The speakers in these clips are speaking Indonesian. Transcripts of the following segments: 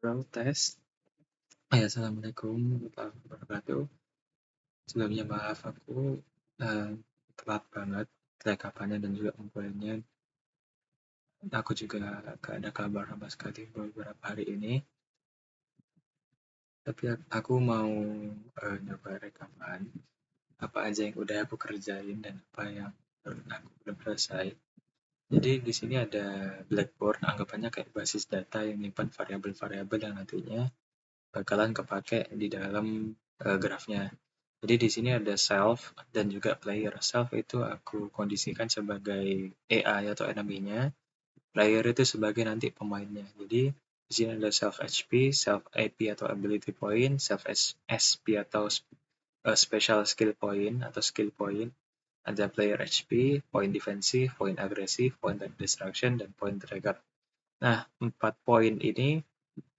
Tes. Assalamualaikum warahmatullahi wabarakatuh. Sebelumnya maaf aku telat banget rekapannya dan juga ngumpulnya. Aku juga gak ada kabar sama sekali beberapa hari ini. Tapi aku mau nyoba rekapan apa aja yang udah aku kerjain dan apa yang aku belum selesai. Jadi di sini ada Blackboard, anggapannya kayak basis data yang nyimpan variabel-variabel yang nantinya bakalan kepake di dalam grafnya. Jadi di sini ada self dan juga player. Self itu aku kondisikan sebagai AI atau enemy-nya. Player itu sebagai nanti pemainnya. Jadi di sini ada self HP, self AP atau ability point, self SP atau special skill point atau skill point. Ada player HP, point defensif, point agresif, point destruction, dan point trigger. Nah, 4 poin ini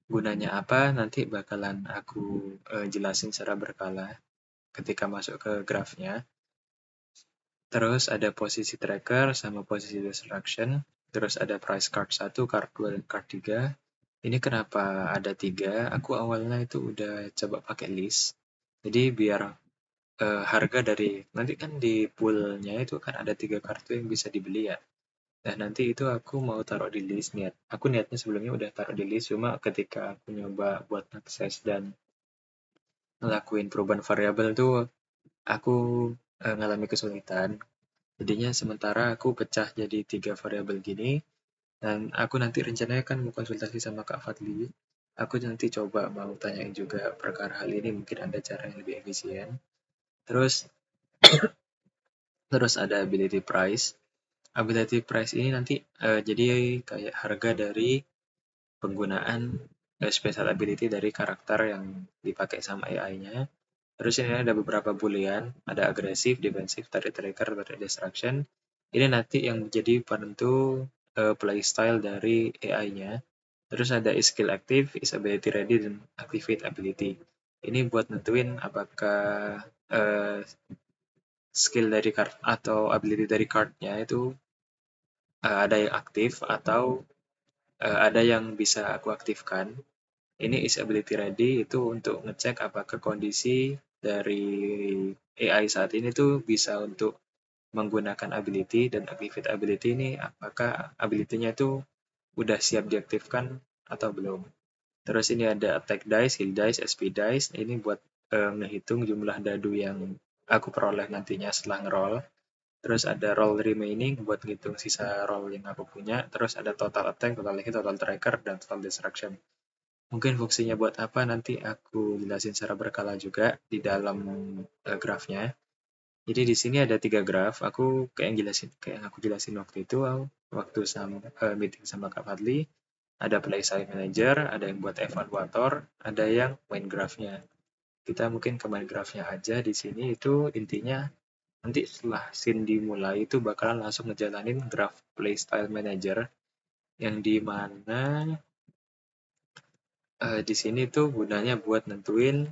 gunanya apa? Nanti bakalan aku jelasin secara berkala ketika masuk ke grafnya. Terus ada posisi tracker sama posisi destruction. Terus ada price card 1, card 2, dan card 3. Ini kenapa ada 3? Aku awalnya itu udah coba pakai list. Jadi biar harga dari, nanti kan di poolnya itu kan ada 3 kartu yang bisa dibeli ya. Nah nanti itu aku mau taruh di list niat. Aku niatnya sebelumnya udah taruh di list, cuma ketika aku nyoba buat akses dan ngelakuin perubahan variabel tuh aku ngalami kesulitan. Jadinya sementara aku pecah jadi 3 variabel gini, dan aku nanti rencananya kan mau konsultasi sama Kak Fadli. Aku nanti coba mau tanyain juga perkara hal ini, mungkin ada cara yang lebih efisien. Terus terus ada ability price. Ability price ini nanti jadi kayak harga dari penggunaan special ability dari karakter yang dipakai sama AI-nya. Terus ini ada beberapa boolean, ada agresif, defensif, tarik trigger, tarik destruction. Ini nanti yang menjadi penentu playstyle dari AI-nya. Terus ada is skill active, is ability ready, dan activate ability. Ini buat nentuin apakah skill dari card atau ability dari cardnya itu ada yang aktif atau ada yang bisa aku aktifkan. Ini is ability ready itu untuk ngecek apakah kondisi dari AI saat ini tuh bisa untuk menggunakan ability, dan activate ability ini apakah ability-nya itu udah siap diaktifkan atau belum. Terus ini ada attack dice, heal dice, SP dice. Ini buat ngehitung jumlah dadu yang aku peroleh nantinya setelah ngeroll. Terus ada roll remaining buat ngitung sisa roll yang aku punya. Terus ada total attack, total hit, total tracker, dan total destruction. Mungkin fungsinya buat apa nanti aku jelasin secara berkala juga di dalam grafnya. Jadi di sini ada 3 graf. Kayak yang aku jelasin waktu itu, waktu sama meeting sama Kak Fadli. Ada playstyle manager, ada yang buat evaluator, ada yang main grafnya. Kita mungkin ke main grafnya aja. Di sini itu intinya nanti setelah scene dimulai itu bakalan langsung ngejalanin graf playstyle manager, yang dimana di sini tuh gunanya buat nentuin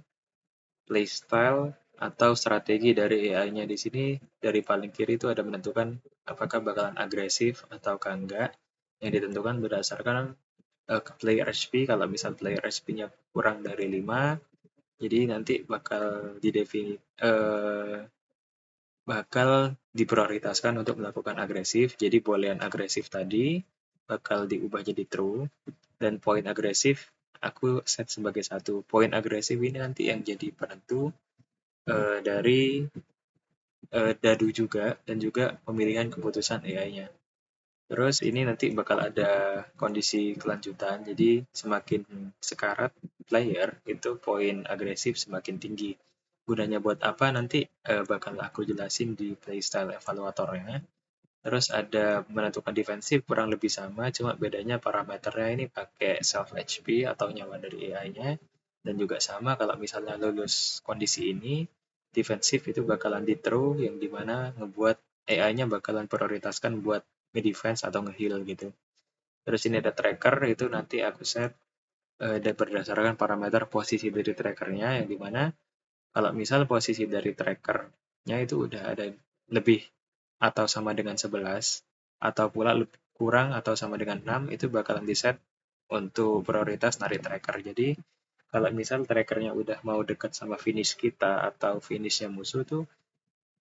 playstyle atau strategi dari AI-nya. Di sini dari paling kiri itu ada menentukan apakah bakalan agresif atau enggak, yang ditentukan berdasarkan ke player HP. Kalau misal player HP-nya kurang dari 5, jadi nanti bakal diprioritaskan untuk melakukan agresif. Jadi boolean agresif tadi bakal diubah jadi true, dan poin agresif aku set sebagai 1. Poin agresif ini nanti yang jadi penentu dari dadu juga, dan juga pemilihan keputusan AI-nya. Terus ini nanti bakal ada kondisi kelanjutan, jadi semakin sekarat player itu poin agresif semakin tinggi. Gunanya buat apa nanti bakal aku jelasin di playstyle evaluatornya. Terus ada menentukan defensif kurang lebih sama, cuma bedanya parameternya ini pakai self HP atau nyawa dari AI-nya. Dan juga sama kalau misalnya lulus kondisi ini, defensif itu bakalan di true, yang dimana ngebuat AI-nya bakalan prioritaskan buat nge-defense atau nge-heal gitu. Terus ini ada tracker, itu nanti aku set berdasarkan parameter posisi dari trackernya, yang dimana kalau misal posisi dari trackernya itu udah ada lebih atau sama dengan 11, atau pula kurang atau sama dengan 6, itu bakalan di set untuk prioritas narik tracker. Jadi kalau misal trackernya udah mau dekat sama finish kita atau finishnya musuh tuh,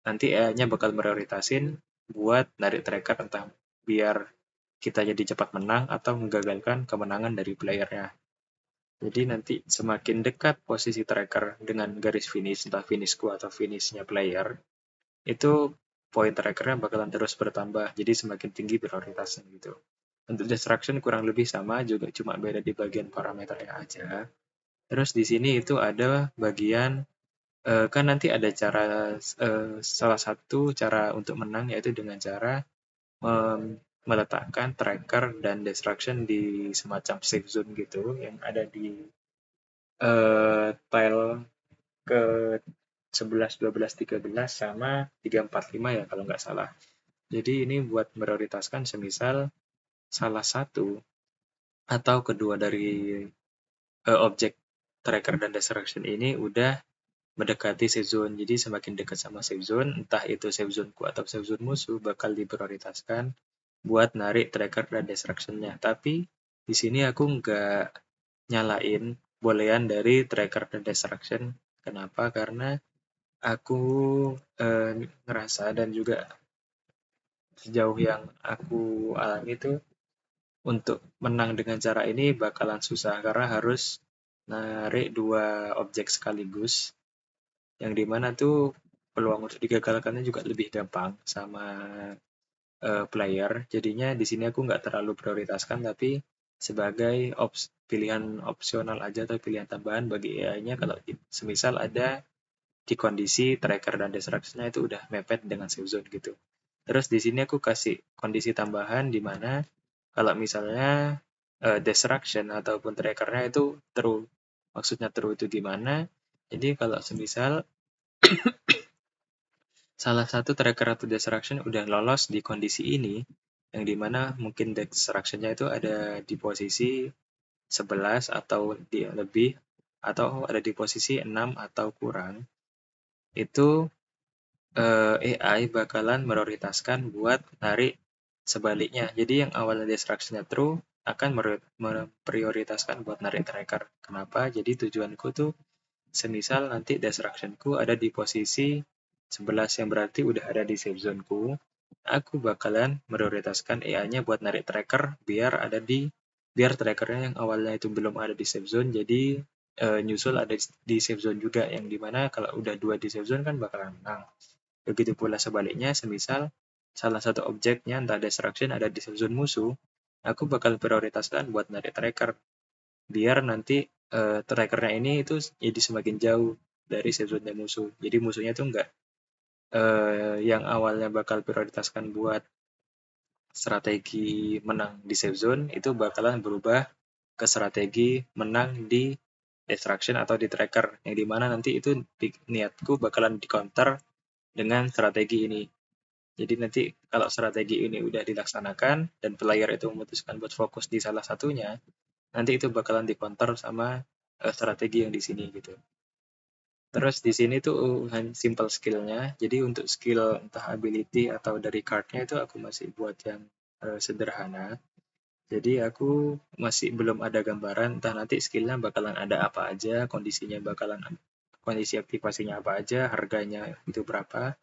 nanti AI-nya bakal prioritasin buat narik tracker, entah biar kita jadi cepat menang atau menggagalkan kemenangan dari playernya. Jadi nanti semakin dekat posisi tracker dengan garis finish, entah finishku atau finishnya player, itu poin trackernya bakalan terus bertambah. Jadi semakin tinggi prioritasnya gitu. Untuk destruction kurang lebih sama, juga cuma beda di bagian parameternya aja. Terus di sini itu ada bagian kan nanti ada cara salah satu cara untuk menang yaitu dengan cara meletakkan tracker dan destruction di semacam safe zone gitu yang ada di tile ke 11, 12, 13 sama 3, 4, 5 ya kalau nggak salah. Jadi ini buat prioritaskan semisal salah satu atau kedua dari objek tracker dan destruction ini udah mendekati safe zone. Jadi semakin dekat sama safe zone, entah itu safe zoneku atau safe zone musuh, bakal diprioritaskan buat narik tracker dan destruction-nya. Tapi di sini aku nggak nyalain boolean dari tracker dan destruction. Kenapa? Karena aku ngerasa dan juga sejauh yang aku alami itu untuk menang dengan cara ini bakalan susah karena harus narik dua objek sekaligus yang dimana tuh peluang untuk digagalkannya juga lebih gampang sama player. Jadinya di sini aku nggak terlalu prioritaskan tapi sebagai pilihan opsional aja atau pilihan tambahan bagi AI-nya kalau semisal ada di kondisi tracker dan destruction-nya itu udah mepet dengan safe zone gitu. Terus di sini aku kasih kondisi tambahan di mana kalau misalnya destruction ataupun trackernya itu true. Maksudnya true itu gimana? Jadi kalau semisal salah satu tracker atau destruction udah lolos di kondisi ini, yang dimana mungkin destruction-nya itu ada di posisi 11 atau di lebih, atau ada di posisi 6 atau kurang, itu AI bakalan prioritaskan buat narik sebaliknya. Jadi yang awalnya destruction-nya true, akan memprioritaskan buat narik tracker. Kenapa? Jadi tujuanku tuh semisal nanti destruction-ku ada di posisi 11 yang berarti udah ada di safe zone-ku, aku bakalan prioritaskan AI-nya buat narik tracker biar trackernya yang awalnya itu belum ada di safe zone jadi nyusul ada di safe zone juga yang dimana kalau udah dua di safe zone kan bakalan menang. Begitu pula sebaliknya, semisal salah satu objeknya entah destruction ada di safe zone musuh, aku bakal prioritaskan buat narik tracker biar nanti trackernya ini itu jadi semakin jauh dari safe zone musuh. Jadi musuhnya tuh nggak yang awalnya bakal prioritaskan buat strategi menang di safe zone itu bakalan berubah ke strategi menang di destruction atau di tracker yang dimana nanti itu niatku bakalan di counter dengan strategi ini. Jadi nanti kalau strategi ini udah dilaksanakan dan player itu memutuskan buat fokus di salah satunya, nanti itu bakalan di counter sama strategi yang di sini gitu. Terus di sini tuh simple skill-nya. Jadi untuk skill entah ability atau dari card-nya itu aku masih buat yang sederhana. Jadi aku masih belum ada gambaran entah nanti skill-nya bakalan ada apa aja, kondisi aktivasinya apa aja, harganya itu berapa.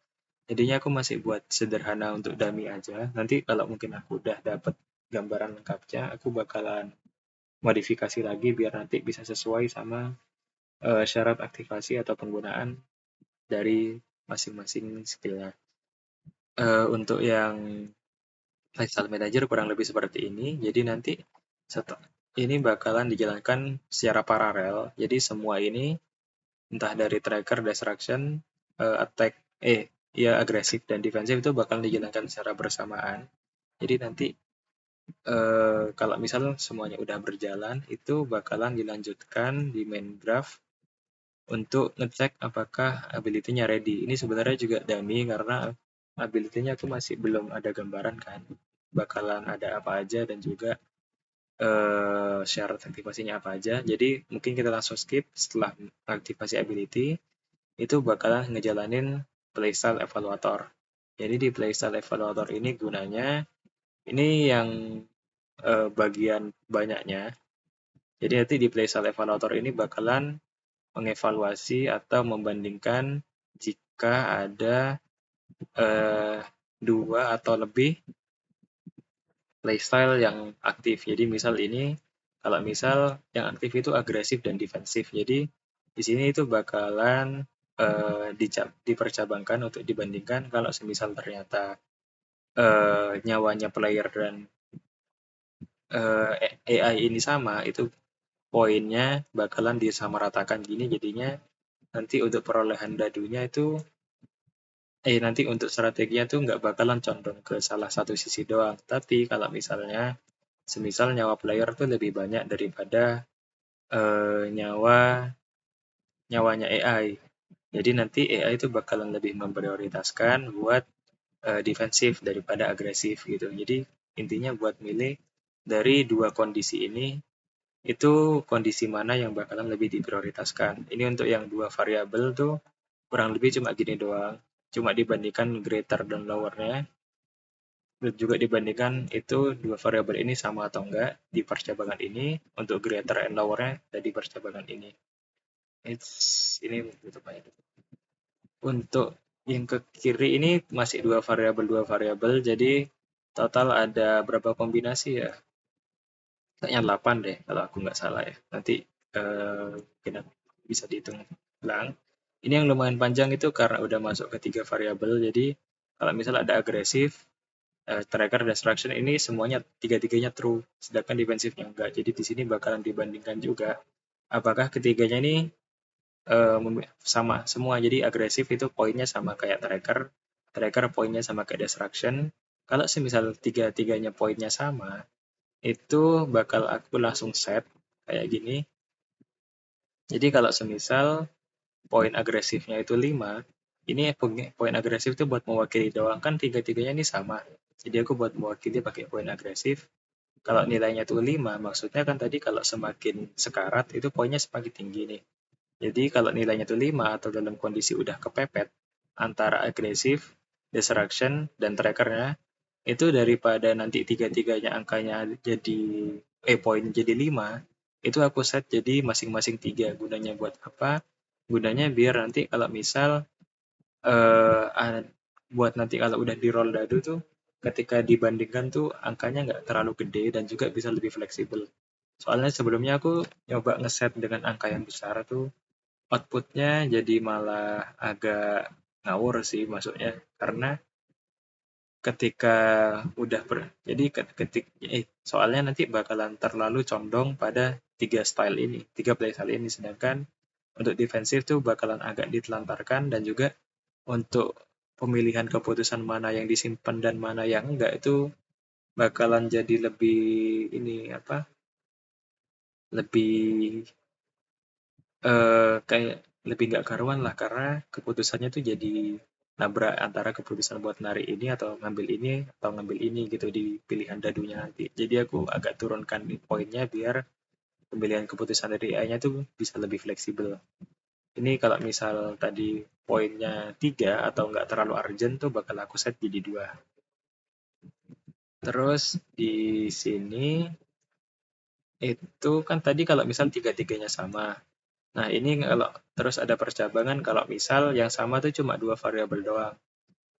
Jadinya aku masih buat sederhana untuk dummy aja. Nanti kalau mungkin aku udah dapat gambaran lengkapnya, aku bakalan modifikasi lagi biar nanti bisa sesuai sama syarat aktivasi atau penggunaan dari masing-masing skillnya. Untuk yang lifestyle manager kurang lebih seperti ini. Jadi nanti ini bakalan dijalankan secara paralel. Jadi semua ini entah dari tracker, destruction, attack, ya agresif dan defensif itu bakal dijalankan secara bersamaan. Jadi nanti kalau misal semuanya udah berjalan, itu bakalan dilanjutkan di main graph untuk ngecek apakah ability-nya ready. Ini sebenarnya juga dummy karena ability-nya aku masih belum ada gambaran kan. Bakalan ada apa aja dan juga syarat aktivasinya apa aja. Jadi mungkin kita langsung skip setelah aktivasi ability, itu bakalan ngejalanin playstyle evaluator. Jadi di playstyle evaluator ini gunanya, ini yang bagian banyaknya. Jadi nanti di playstyle evaluator ini bakalan mengevaluasi atau membandingkan jika ada eh, dua atau lebih playstyle yang aktif. Jadi misal ini, kalau misal yang aktif itu agresif dan defensif. Jadi di sini itu bakalan dipercabangkan untuk dibandingkan kalau semisal ternyata nyawanya player dan AI ini sama, itu poinnya bakalan disamaratakan gini, jadinya nanti untuk perolehan dadunya itu nanti untuk strateginya tuh nggak bakalan condong ke salah satu sisi doang. Tapi kalau misalnya semisal nyawa player tuh lebih banyak daripada nyawanya AI. Jadi nanti AI itu bakalan lebih memprioritaskan buat defensif daripada agresif gitu. Jadi intinya buat milih dari dua kondisi ini, itu kondisi mana yang bakalan lebih diprioritaskan. Ini untuk yang dua variabel tuh kurang lebih cuma gini doang. Cuma dibandingkan greater dan lower-nya, dan juga dibandingkan itu dua variabel ini sama atau enggak di percabangan ini untuk greater and lower-nya dan di percabangan ini. Ini tutup aja. Untuk yang ke kiri ini masih dua variabel, jadi total ada berapa kombinasi ya? Kayaknya 8 deh kalau aku nggak salah ya. Nanti mungkin bisa dihitung ulang. Ini yang lumayan panjang itu karena udah masuk ke 3 variabel, jadi kalau misalnya ada agresif, tracker, destruction ini semuanya tiga-tiganya true, sedangkan defensifnya enggak. Jadi di sini bakalan dibandingkan juga apakah ketiganya ini sama semua. Jadi agresif itu poinnya sama kayak tracker, tracker poinnya sama kayak destruction. Kalau semisal tiga-tiganya poinnya sama, itu bakal aku langsung set kayak gini. Jadi kalau semisal poin agresifnya itu 5, ini poin agresif itu buat mewakili doang, kan tiga-tiganya ini sama. Jadi aku buat mewakili pakai poin agresif. Kalau nilainya itu 5, maksudnya kan tadi kalau semakin sekarat itu poinnya semakin tinggi nih. Jadi kalau nilainya itu 5 atau dalam kondisi udah kepepet antara agresif, destruction, dan trackernya, itu daripada nanti tiga-tiganya angkanya jadi poin jadi 5, itu aku set jadi masing-masing 3. Gunanya buat apa? Gunanya biar nanti kalau misal buat nanti kalau udah di roll dadu tuh ketika dibandingkan tuh angkanya nggak terlalu gede dan juga bisa lebih fleksibel. Soalnya sebelumnya aku nyoba ngeset dengan angka yang besar tuh outputnya jadi malah agak ngawur sih maksudnya, karena ketika udah jadi soalnya nanti bakalan terlalu condong pada tiga playstyle ini, sedangkan untuk defensif tuh bakalan agak ditelantarkan, dan juga untuk pemilihan keputusan mana yang disimpan dan mana yang enggak itu bakalan jadi lebih ini apa, lebih kayak lebih nggak karuan lah, karena keputusannya tuh jadi nabrak antara keputusan buat narik ini atau ngambil ini gitu di pilihan dadunya nanti. Jadi aku agak turunkan poinnya biar pemilihan keputusan dari AI-nya tuh bisa lebih fleksibel. Ini kalau misal tadi poinnya 3 atau nggak terlalu urgent tuh bakal aku set jadi 2. Terus di sini itu kan tadi kalau misal tiga-tiganya sama. Nah, ini kalau terus ada percabangan kalau misal yang sama tuh cuma dua variabel doang.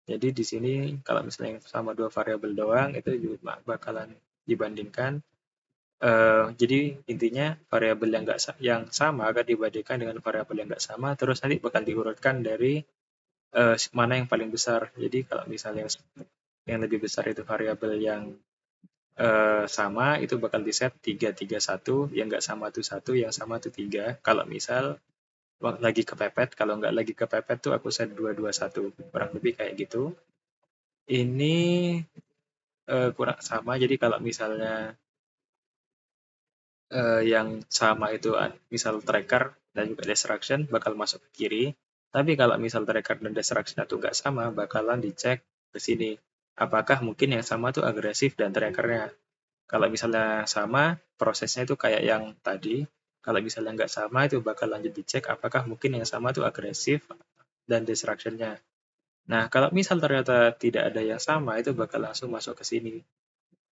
Jadi di sini kalau misalnya yang sama dua variabel doang itu juga bakalan dibandingkan. Jadi intinya variabel yang nggak yang sama akan dibandingkan dengan variabel yang nggak sama, terus nanti bakal diurutkan dari mana yang paling besar. Jadi kalau misalnya yang lebih besar itu variabel yang sama, itu bakal di set 3, 3, 1, yang nggak sama tuh 1, yang sama tuh 3. Kalau misal lagi kepepet, kalau nggak lagi kepepet tuh aku set 2, 2, 1. Kurang lebih kayak gitu. Ini kurang sama, jadi kalau misalnya yang sama itu misal tracker dan juga destruction bakal masuk ke kiri. Tapi kalau misal tracker dan destruction itu nggak sama, bakalan dicek ke sini. Apakah mungkin yang sama tuh agresif dan trackernya. Kalau misalnya sama, prosesnya itu kayak yang tadi. Kalau misalnya nggak sama, itu bakal lanjut dicek apakah mungkin yang sama tuh agresif dan destruction-nya. Nah, kalau misal ternyata tidak ada yang sama, itu bakal langsung masuk ke sini.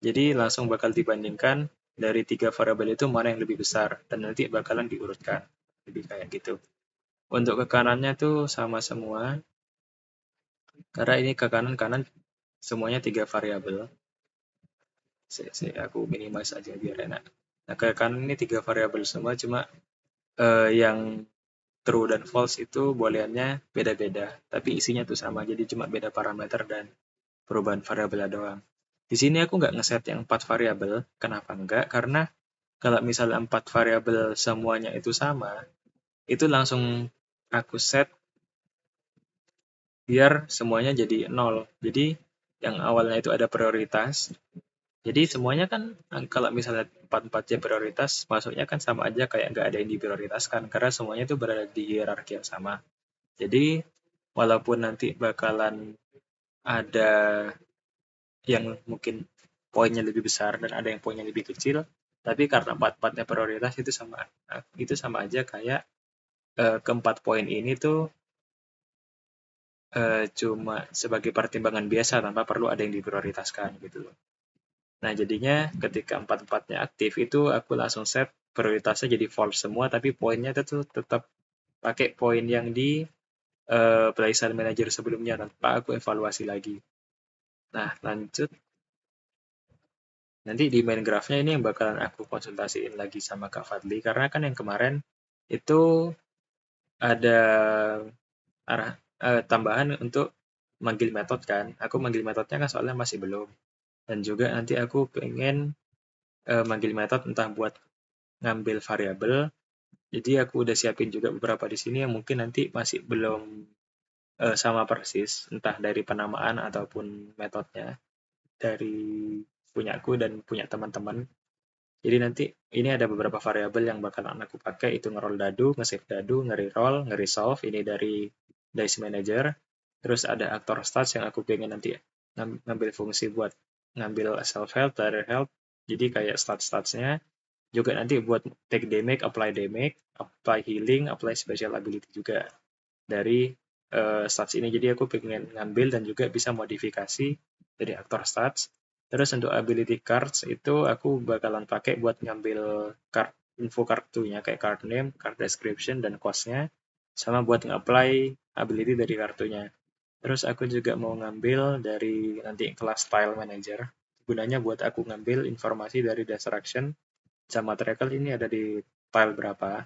Jadi langsung bakal dibandingkan dari 3 variabel itu mana yang lebih besar, dan nanti bakalan diurutkan. Jadi kayak gitu. Untuk ke kanannya tuh sama semua, karena ini ke kanan-kanan semuanya 3 variabel. Aku minimize aja biar enak. Nah, ke kanan ini 3 variabel semua, cuma yang true dan false itu booleannya beda-beda, tapi isinya tuh sama, jadi cuma beda parameter dan perubahan variabel doang. Di sini aku nggak ngeset yang 4 variabel. Kenapa enggak? Karena kalau misalnya 4 variabel semuanya itu sama, itu langsung aku set biar semuanya jadi 0. Jadi yang awalnya itu ada prioritas. Jadi semuanya kan kalau misalnya 4-4-nya prioritas, masuknya kan sama aja kayak nggak ada yang diprioritaskan, karena semuanya itu berada di hierarki yang sama. Jadi walaupun nanti bakalan ada yang mungkin poinnya lebih besar dan ada yang poinnya lebih kecil, tapi karena empat-empatnya prioritas itu sama aja kayak keempat poin ini tuh cuma sebagai pertimbangan biasa tanpa perlu ada yang diprioritaskan gitu loh. Nah, jadinya ketika empat-empatnya aktif itu aku langsung set prioritasnya jadi false semua, tapi poinnya itu tetap pakai poin yang di playstyle manager sebelumnya tanpa aku evaluasi lagi. Nah, lanjut. Nanti di main graph-nya ini yang bakalan aku konsultasiin lagi sama Kak Fadli, karena kan yang kemarin itu ada arah tambahan untuk manggil metode kan. Aku manggil metodenya kan soalnya masih belum. Dan juga nanti aku pengen manggil metode entah buat ngambil variabel. Jadi aku udah siapin juga beberapa di sini yang mungkin nanti masih belum sama persis, entah dari penamaan ataupun metodenya dari punyaku dan punya teman-teman. Jadi nanti ini ada beberapa variabel yang bakalan aku pakai, itu nge-roll dadu, nge-save dadu, nge-reroll, nge-resolve, ini dari dice manager. Terus ada actor stats yang aku pengen nanti ngambil fungsi buat ngambil self health, direct health. Jadi kayak stats-statsnya. Juga nanti buat take damage, apply healing, apply special ability juga dari stats ini. Jadi aku pengen ngambil dan juga bisa modifikasi dari aktor stats. Terus untuk ability cards itu aku bakalan pakai buat ngambil card info kartunya kayak card name, card description, dan cost-nya. Sama buat nge-apply ability dari kartunya. Terus aku juga mau ngambil dari nanti kelas style manager. Gunanya buat aku ngambil informasi dari destruction sama trackle ini ada di tile berapa.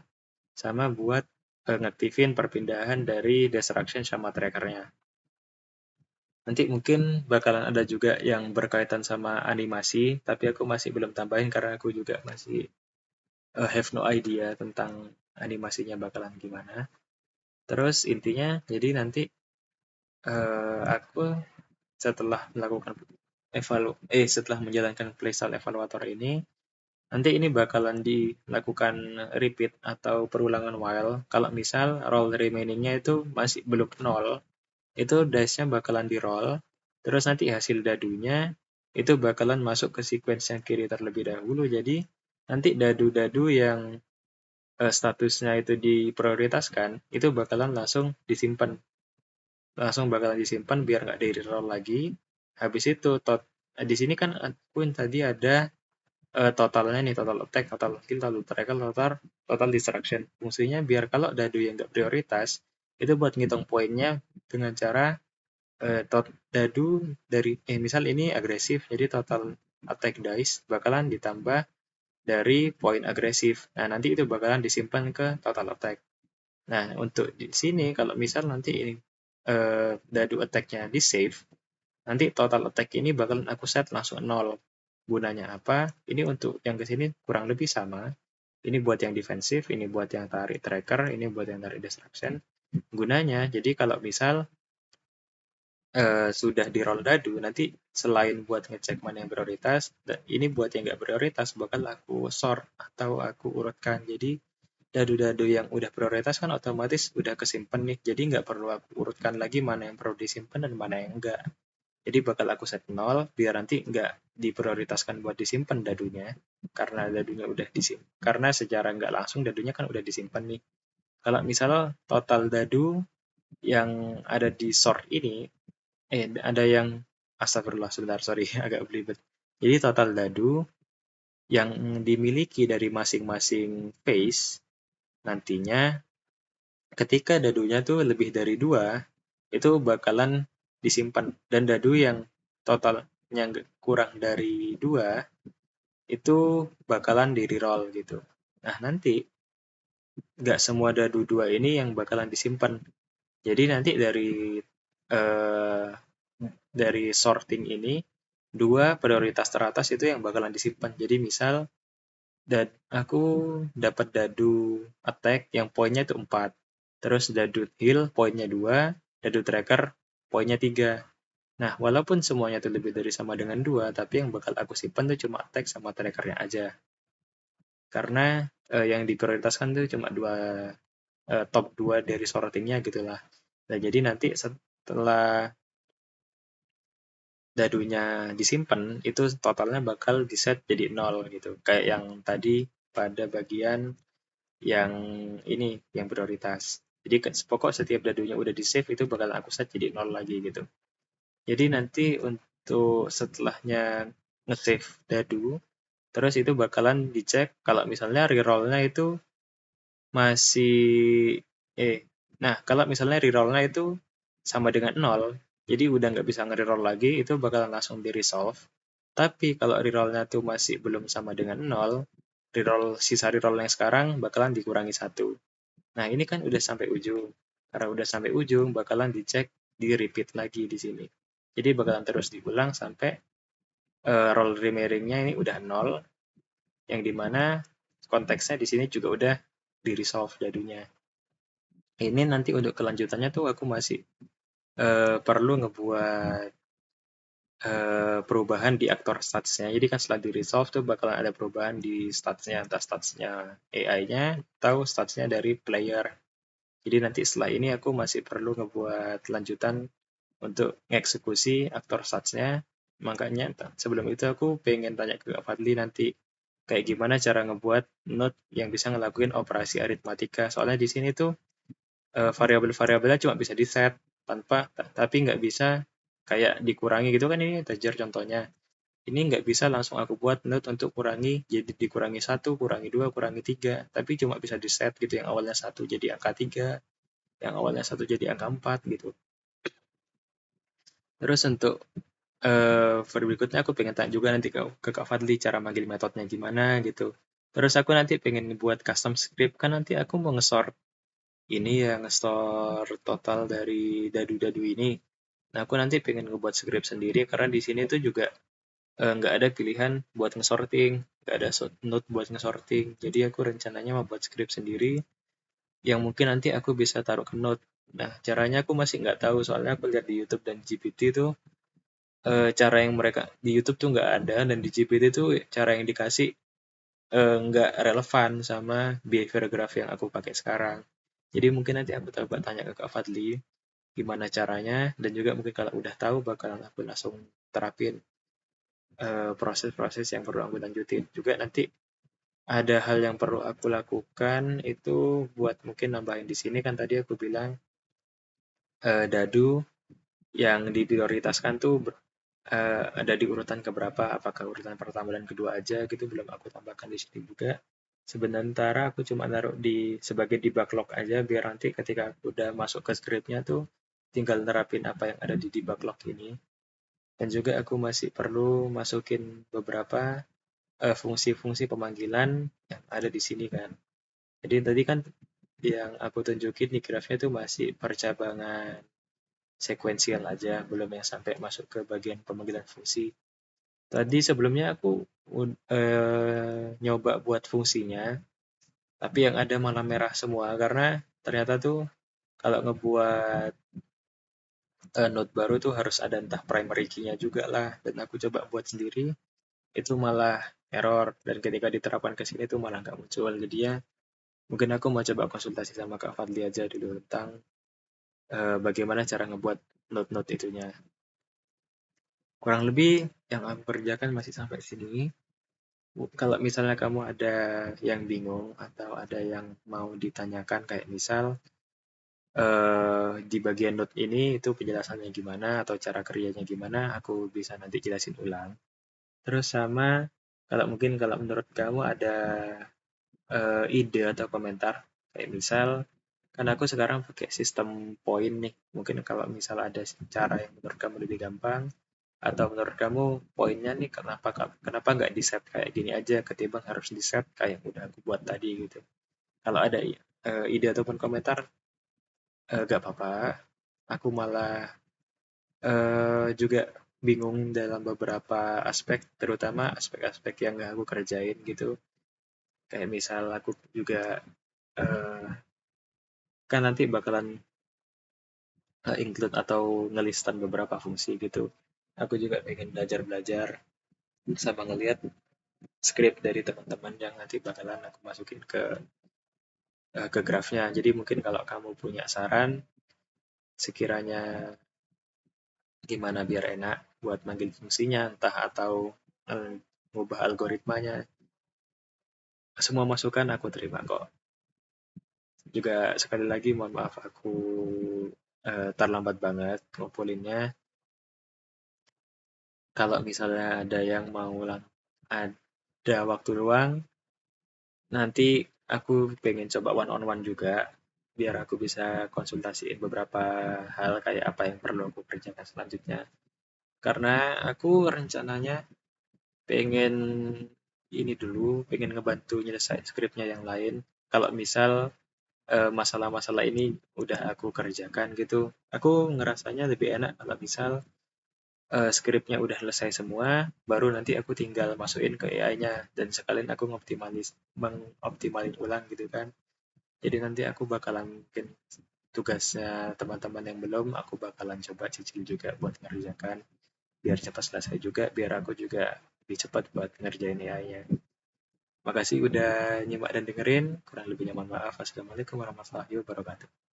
Sama buat ngaktifin perpindahan dari destruction sama trackernya. Nanti mungkin bakalan ada juga yang berkaitan sama animasi, tapi aku masih belum tambahin karena aku juga masih have no idea tentang animasinya bakalan gimana. Terus intinya, jadi nanti aku setelah menjalankan playstyle evaluator ini, nanti ini bakalan dilakukan repeat atau perulangan while. Kalau misal roll remaining-nya itu masih belum 0, itu dice-nya bakalan di-roll, terus nanti hasil dadunya itu bakalan masuk ke sequence yang kiri terlebih dahulu. Jadi nanti dadu-dadu yang statusnya itu diprioritaskan, itu bakalan langsung disimpan. Langsung bakalan disimpan biar nggak di-roll lagi. Habis itu, di sini kan aku tadi ada totalnya nih, total attack, total kill, total tackle, total distraction. Fungsinya biar kalau dadu yang nggak prioritas, itu buat ngitung poinnya dengan cara dadu dari, misal ini agresif, jadi total attack dice bakalan ditambah dari poin agresif. Nah, nanti itu bakalan disimpan ke total attack. Nah, untuk di sini, kalau misal nanti ini dadu attack-nya di save, nanti total attack ini bakalan aku set langsung 0. Gunanya apa? Ini untuk yang ke sini kurang lebih sama. Ini buat yang defensif, ini buat yang tarik tracker, ini buat yang tarik destruction. Gunanya, jadi kalau misal sudah di roll dadu, nanti selain buat ngecek mana yang prioritas, ini buat yang nggak prioritas bakal aku sort atau aku urutkan. Jadi dadu-dadu yang udah prioritas kan otomatis udah kesimpan nih, jadi nggak perlu aku urutkan lagi mana yang perlu disimpan dan mana yang enggak. Jadi bakal aku set 0 biar nanti nggak diprioritaskan buat disimpan dadunya, karena dadunya udah disimpan. Karena secara nggak langsung dadunya kan udah disimpan nih. Kalau misalnya total dadu yang ada di sort ini, ada yang astagfirullah sebentar, sorry agak belibet. Jadi total dadu yang dimiliki dari masing-masing phase, nantinya ketika dadunya tuh lebih dari 2, itu bakalan disimpan. Dan dadu yang totalnya kurang dari 2, itu bakalan di reroll gitu. Nah, nanti nggak semua dadu 2 ini yang bakalan disimpan. Jadi nanti eh, dari sorting ini, 2 prioritas teratas itu yang bakalan disimpan. Jadi misal aku dapat dadu attack yang poinnya itu 4. Terus dadu heal poinnya 2, dadu tracker poinnya 3. Nah, walaupun semuanya itu lebih dari sama dengan 2, tapi yang bakal aku simpan tuh cuma attack sama trackernya aja. Karena yang diprioritaskan tuh cuma top 2 dari sortingnya gitu lah. Nah, jadi nanti setelah dadunya disimpan, itu totalnya bakal di-set jadi 0 gitu. Kayak yang tadi pada bagian yang ini, yang prioritas. Jadi pokok setiap dadunya udah di-save itu bakal aku set jadi 0 lagi gitu. Jadi nanti untuk setelahnya nge-save dadu, terus itu bakalan dicek kalau misalnya reroll-nya itu masih nah kalau misalnya reroll-nya itu sama dengan 0, jadi udah nggak bisa nge-reroll lagi, itu bakalan langsung di-resolve. Tapi kalau reroll-nya tuh masih belum sama dengan 0, sisa reroll yang sekarang bakalan dikurangi 1. Nah, ini kan udah sampai ujung. Karena udah sampai ujung, bakalan dicek, di-repeat lagi di sini. Jadi bakalan terus diulang sampai roll remaining-nya ini udah 0, yang dimana konteksnya di sini juga udah di-resolve dadunya. Ini nanti untuk kelanjutannya tuh aku masih perlu ngebuat perubahan di aktor statsnya. Jadi kan setelah di-resolve tuh bakalan ada perubahan di statsnya, entah statsnya AI-nya atau statsnya dari player. Jadi nanti setelah ini aku masih perlu ngebuat lanjutan untuk mengeksekusi aktor statsnya. Makanya sebelum itu aku pengen tanya ke Kak Fadli nanti kayak gimana cara ngebuat node yang bisa ngelakuin operasi aritmatika. Soalnya di sini tuh variabel-variabelnya cuma bisa di-set tapi nggak bisa kayak dikurangi gitu kan, ini integer contohnya. Ini nggak bisa langsung aku buat node untuk kurangi, jadi dikurangi 1, kurangi 2, kurangi 3. Tapi cuma bisa di-set gitu, yang awalnya 1 jadi angka 3, yang awalnya 1 jadi angka 4 gitu. Terus untuk berikutnya aku pengen tanya juga nanti ke Kak Fadli cara manggil metodenya gimana gitu. Terus aku nanti pengen buat custom script, kan nanti aku mau nge-sort ini ya, nge-store total dari dadu-dadu ini. Nah, aku nanti pengen ngebuat script sendiri karena di sini tuh juga nggak ada pilihan buat nge-sorting, nggak ada node buat nge-sorting. Jadi aku rencananya mau buat script sendiri yang mungkin nanti aku bisa taruh ke node. Nah, caranya aku masih nggak tahu soalnya aku lihat di YouTube dan GPT tuh cara yang mereka di YouTube tuh nggak ada, dan di GPT tuh cara yang dikasih nggak relevan sama behavior graph yang aku pakai sekarang. Jadi mungkin nanti aku coba tanya ke Kak Fadli gimana caranya, dan juga mungkin kalau udah tahu bakalan aku langsung terapin proses-proses yang perlu aku lanjutin. Juga nanti ada hal yang perlu aku lakukan itu buat mungkin nambahin di sini, kan tadi aku bilang dadu yang diprioritaskan tuh ada di urutan keberapa, apakah urutan pertama dan kedua aja gitu, belum aku tambahkan di sini juga. Sebenarnya aku cuma naruh sebagai di backlog aja, biar nanti ketika aku udah masuk ke scriptnya tuh tinggal nerapin apa yang ada di backlog ini. Dan juga aku masih perlu masukin beberapa fungsi-fungsi pemanggilan yang ada di sini kan. Jadi tadi kan yang aku tunjukin di grafnya itu masih percabangan sekuensial aja, belum yang sampai masuk ke bagian pemanggilan fungsi. Tadi sebelumnya aku nyoba buat fungsinya, tapi yang ada malah merah semua karena ternyata tuh kalau ngebuat node baru tuh harus ada entah primary key-nya juga lah, dan aku coba buat sendiri itu malah error, dan ketika diterapkan ke sini tuh malah nggak muncul. Jadi ya mungkin aku mau coba konsultasi sama Kak Fadli aja dulu tentang bagaimana cara ngebuat node-node itunya. Kurang lebih yang aku kerjakan masih sampai sini. Kalau misalnya kamu ada yang bingung atau ada yang mau ditanyakan kayak misal di bagian note ini itu penjelasannya gimana atau cara kerjanya gimana, aku bisa nanti jelasin ulang. Terus sama Kalau menurut kamu ada ide atau komentar, kayak misal, kan aku sekarang pakai sistem poin nih. Mungkin kalau misal ada cara yang menurut kamu lebih gampang, atau menurut kamu poinnya nih kenapa nggak di set kayak gini aja ketimbang harus di set kayak yang udah aku buat tadi gitu. Kalau ada ide ataupun komentar, nggak apa-apa. Aku malah juga bingung dalam beberapa aspek, terutama aspek-aspek yang nggak aku kerjain gitu. Kayak misal aku juga eh, kan nanti bakalan include atau ngelistan beberapa fungsi gitu. Aku juga pengen belajar-belajar sama ngelihat script dari teman-teman yang nanti bakalan aku masukin ke graphnya. Jadi mungkin kalau kamu punya saran, sekiranya gimana biar enak buat manggil fungsinya, entah atau eh, ngubah algoritmanya, semua masukan aku terima kok. Juga sekali lagi mohon maaf aku terlambat banget ngumpulinnya. Kalau misalnya ada yang mau ada waktu luang, nanti aku pengen coba one on one juga, biar aku bisa konsultasiin beberapa hal kayak apa yang perlu aku kerjakan selanjutnya. Karena aku rencananya pengen ini dulu, pengen ngebantu nyelesain skripnya yang lain. Kalau misal masalah-masalah ini udah aku kerjakan gitu, aku ngerasanya lebih enak kalau misal skripnya udah selesai semua, baru nanti aku tinggal masukin ke AI-nya dan sekalian aku mengoptimalin ulang gitu kan. Jadi nanti aku bakalan mungkin tugasnya teman-teman yang belum, aku bakalan coba cicil juga buat ngerjakan biar cepat selesai juga, biar aku juga lebih cepat buat ngerjain AI-nya. Makasih udah nyimak dan dengerin, kurang lebihnya mohon maaf. Assalamualaikum warahmatullahi wabarakatuh.